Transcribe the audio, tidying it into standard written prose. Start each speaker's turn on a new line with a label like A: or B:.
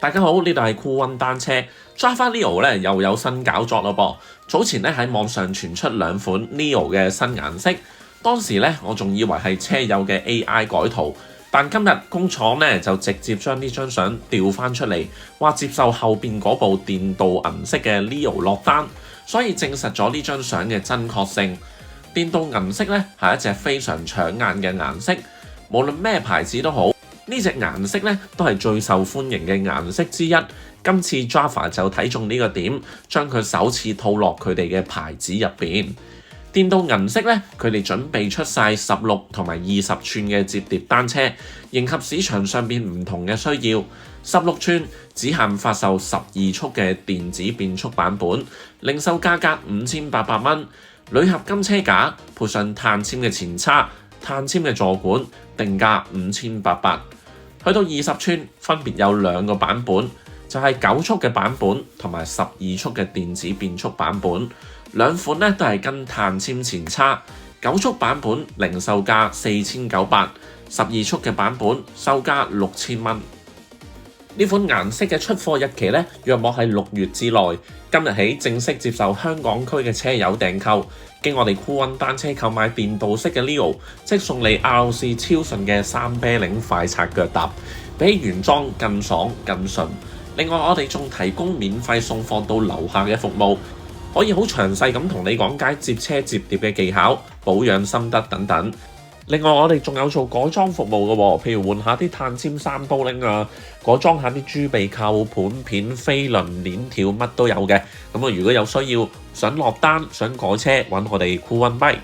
A: 大家好，呢度係酷運單車 Java Neo 咧又有新搞作咯噃。早前咧喺網上傳出兩款 Neo 嘅新顏色，當時咧我仲以為係車友嘅 AI 改圖，但今日工廠咧就直接將呢張相調翻出嚟，話接受後邊嗰部電鍍銀色嘅 Neo 落單，所以證實咗呢張相嘅真確性。電鍍銀色咧係一隻非常搶眼嘅顏色，無論咩牌子都好。呢隻顏色咧都係最受歡迎嘅顏色之一，今次 Java 就睇中呢個點，將佢首次套落佢哋嘅牌子入邊。電鍍銀色咧，佢哋準備出晒16同埋20寸嘅摺疊單車，迎合市場上邊唔同嘅需要。16寸只限發售12速嘅電子變速版本，零售價格5800蚊，鋁合金車架配上碳纖嘅前叉、碳纖嘅座管，定價5800。去到20寸，分別有兩個版本，就係9速嘅版本同埋12速嘅電子變速版本。兩款咧都係跟碳纖前叉，9速版本零售價4900，12速嘅版本售價6000蚊。呢款顏色嘅出貨日期咧，約莫係6月之內。今日起正式接受香港區嘅車友訂購，經我哋酷運單車購買電鍍式嘅 Neo， 即送你 RC 超順嘅3啤領快擦腳踏，比原裝更爽更順。另外我哋仲提供免費送貨到樓下嘅服務，可以好詳細咁同你講解摺車摺疊嘅技巧、保養心得等等。另外我哋仲有做改裝服務嘅喎，譬如換下啲碳纖3刀拎啊，改裝下啲豬鼻扣、盤片、飛輪、鏈條，乜都有嘅。咁如果有需要想落單、想改車，揾我哋酷運 Bike。